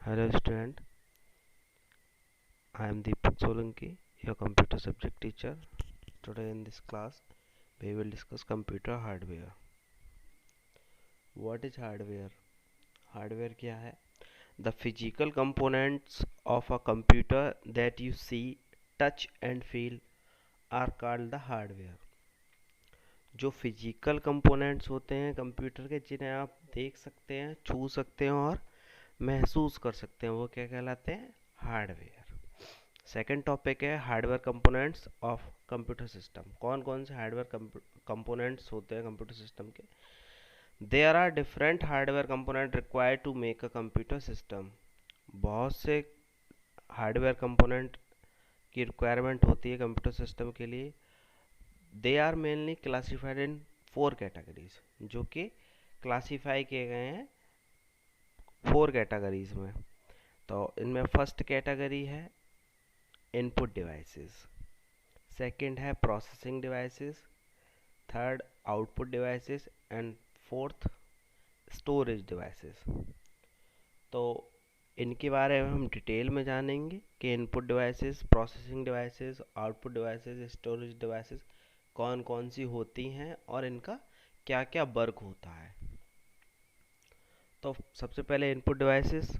Hello student, I am Deepak Solanki, your computer subject teacher. Today in this class, we will discuss computer hardware. What is hardware? Hardware क्या है? The physical components of a computer that you see, touch and feel are called the hardware. जो physical components होते हैं computer के जिन्हें आप देख सकते हैं, छू सकते हैं और महसूस कर सकते हैं, वो क्या कहलाते हैं? हार्डवेयर। सेकेंड टॉपिक है hardware components of computer system. कौन कौन से हार्डवेयर कंपोनेंट्स होते हैं कंप्यूटर सिस्टम के? There are different hardware component required to make a computer system. बहुत से हार्डवेयर कंपोनेंट की रिक्वायरमेंट होती है कंप्यूटर सिस्टम के लिए। They are mainly classified in 4 categories, जो कि क्लासीफाई किए गए हैं 4 कैटेगरीज में। तो इनमें फर्स्ट कैटेगरी है इनपुट डिवाइसेस, सेकंड है processing devices, third output devices and fourth storage devices. तो इनके बारे में हम डिटेल में जानेंगे कि input devices, processing devices, output devices, storage devices कौन कौन सी होती हैं और इनका क्या क्या वर्क होता है। तो सबसे पहले इनपुट डिवाइसेस।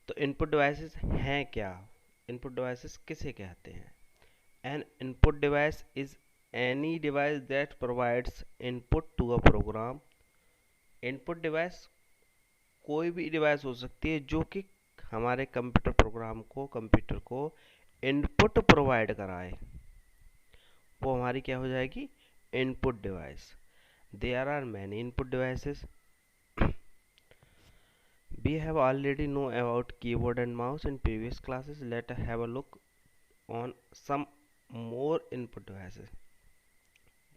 तो इनपुट डिवाइसेस हैं क्या? इनपुट डिवाइसेस किसे कहते हैं? An input device is any device that provides input to a program। Input device कोई भी डिवाइस हो सकती है जो कि हमारे कंप्यूटर प्रोग्राम को, कंप्यूटर को इनपुट प्रोवाइड कराए, वो हमारी क्या हो जाएगी? Input device. There are many input devices. We have already know about keyboard and mouse in previous classes. Let's have a look on some more input devices।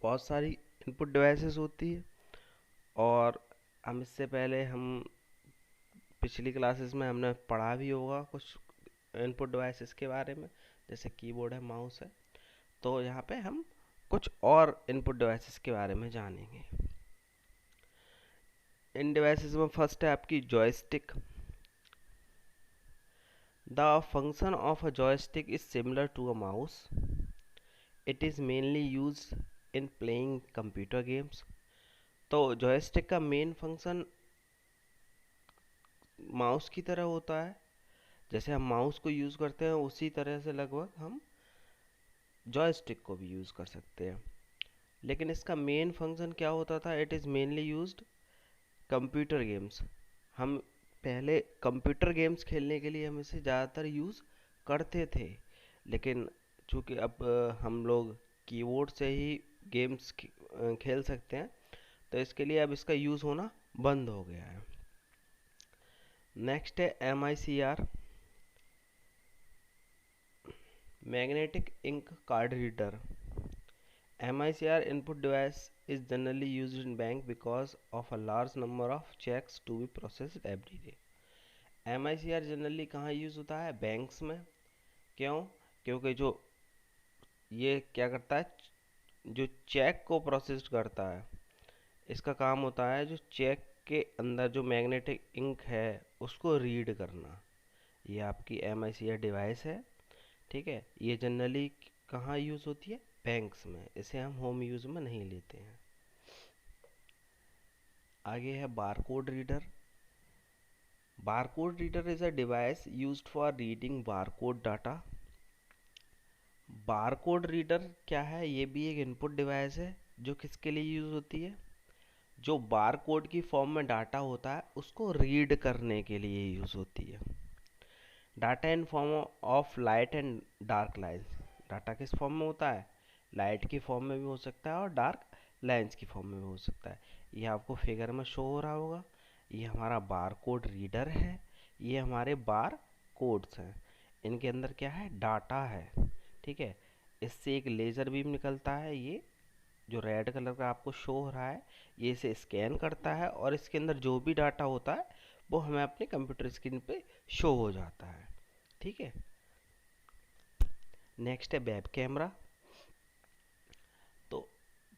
बहुत सारी इनपुट डिवाइसेस होती है और हम इससे पहले पिछली क्लासेस में हमने पढ़ा भी होगा कुछ इनपुट डिवाइसेस के बारे में, जैसे कीबोर्ड है, माउस है। तो यहाँ पे हम कुछ और इनपुट डिवाइसेस के बारे में जानेंगे। इन डिवाइसेस में फर्स्ट है आपकी joystick. The function of a joystick is similar to a mouse. It is mainly use in playing computer games. तो जॉयस्टिक का मेन फंक्शन माउस की तरह होता है। जैसे हम माउस को यूज़ करते हैं उसी तरह से लगभग हम जॉयस्टिक को भी यूज़ कर सकते हैं। लेकिन इसका मेन फंक्शन क्या होता था? It is mainly used computer games. हम पहले कंप्यूटर गेम्स खेलने के लिए हम इसे ज़्यादातर यूज़ करते थे, लेकिन चूँकि अब हम लोग कीबोर्ड से ही गेम्स खेल सकते हैं, तो इसके लिए अब इसका यूज़ होना बंद हो गया है। नेक्स्ट है MICR, magnetic ink card reader. MICR input device is generally used in bank because of a large number of checks to be processed every day। MICR generally कहाँ यूज़ होता है? बैंक्स में। क्यों? क्योंकि जो ये क्या करता है, जो चेक को प्रोसेस करता है, इसका काम होता है जो चेक के अंदर जो मैग्नेटिक इंक है उसको रीड करना। ये आपकी MICR डिवाइस है, ठीक है। ये जनरली कहाँ यूज़ होती है? बैंक्स में। इसे हम होम यूज़ में नहीं लेते हैं। आगे है barcode reader. Barcode reader is a device used for reading barcode data. Barcode reader क्या है? ये भी एक इनपुट डिवाइस है जो किसके लिए यूज़ होती है? जो बारकोड की फॉर्म में डाटा होता है उसको रीड करने के लिए यूज़ होती है। Data in form of light and dark lines. Data किस फॉर्म में होता है? लाइट की फॉर्म में भी हो सकता है और डार्क लाइन्स की फॉर्म में भी हो सकता है। ये आपको फिगर में शो हो रहा होगा। ये हमारा बार कोड रीडर है, ये हमारे बार कोड्स हैं। इनके अंदर क्या है? डाटा है, ठीक है। इससे एक लेज़र बीम निकलता है, ये जो रेड कलर का आपको शो हो रहा है, ये इसे स्कैन करता है और इसके अंदर जो भी डाटा होता है वो हमें अपने कंप्यूटर स्क्रीन पे शो हो जाता है, ठीक है। नेक्स्ट है वेब कैमरा। तो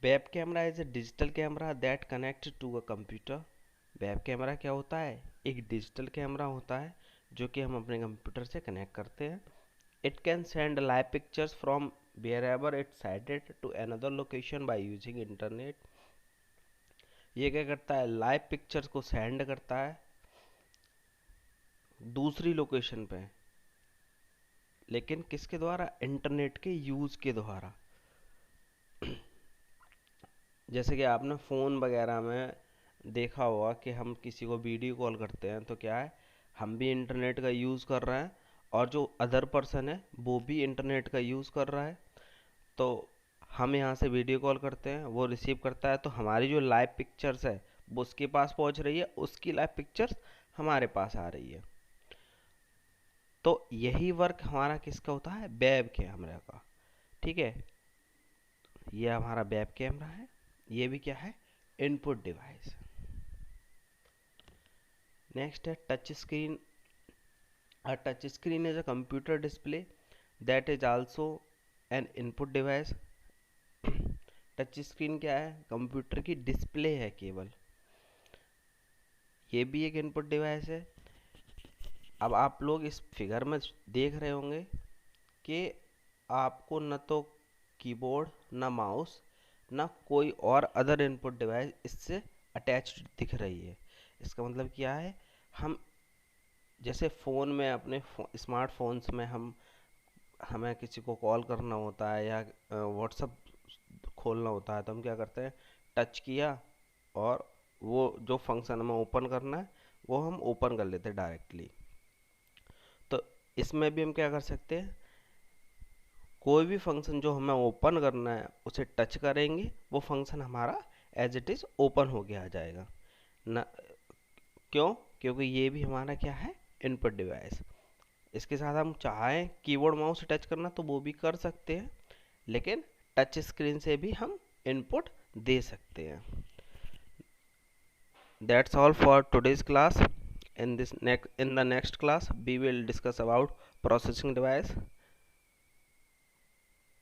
web camera is a digital camera that connect to a computer. Web camera क्या होता है? एक डिजिटल कैमरा होता है जो कि हम अपने कंप्यूटर से कनेक्ट करते हैं। It can send live pictures from wherever it's sighted to another location by using internet. ये क्या करता है, लाइव पिक्चर्स को सेंड करता है दूसरी लोकेशन पे, लेकिन किसके द्वारा, इंटरनेट के यूज़ के द्वारा। जैसे कि आपने फ़ोन वगैरह में देखा होगा कि हम किसी को वीडियो कॉल करते हैं तो क्या है, हम भी इंटरनेट का यूज़ कर रहे हैं और जो अदर पर्सन है वो भी इंटरनेट का यूज़ कर रहा है। तो हम यहाँ से वीडियो कॉल करते हैं, वो रिसीव करता है, तो हमारी जो लाइव पिक्चर्स है वो उसके पास पहुँच रही है, उसकी लाइव पिक्चर्स हमारे पास आ रही है। तो यही वर्क हमारा किसका होता है, वेब कैमरा का। ठीक है, ये हमारा वेब कैमरा है, ये भी क्या है, इनपुट डिवाइस। नेक्स्ट है touch screen. A touch screen is a computer display that is also an input device. Touch screen क्या है, कंप्यूटर की डिस्प्ले है केवल, ये भी एक इनपुट डिवाइस है। अब आप लोग इस फिगर में देख रहे होंगे कि आपको न तो कीबोर्ड, न माउस, न कोई और अदर इनपुट डिवाइस इससे अटैच्ड दिख रही है। इसका मतलब क्या है, हम जैसे फ़ोन में अपने स्मार्टफोन्स में हमें किसी को कॉल करना होता है या व्हाट्सअप खोलना होता है तो हम क्या करते हैं, टच किया और वो जो फंक्शन हमें ओपन करना है वो हम ओपन कर लेते हैं डायरेक्टली। तो इसमें भी हम क्या कर सकते हैं, कोई भी फंक्शन जो हमें ओपन करना है उसे टच करेंगे, वो फंक्शन हमारा एज इट इज़ ओपन हो गया आ जाएगा ना। क्यों, क्योंकि ये भी हमारा क्या है, इनपुट डिवाइस। इसके साथ हम चाहें कीबोर्ड माउस से टच करना तो वो भी कर सकते हैं, लेकिन टच स्क्रीन से भी हम इनपुट दे सकते हैं। That's all for today's class. In the next class we will discuss about processing device.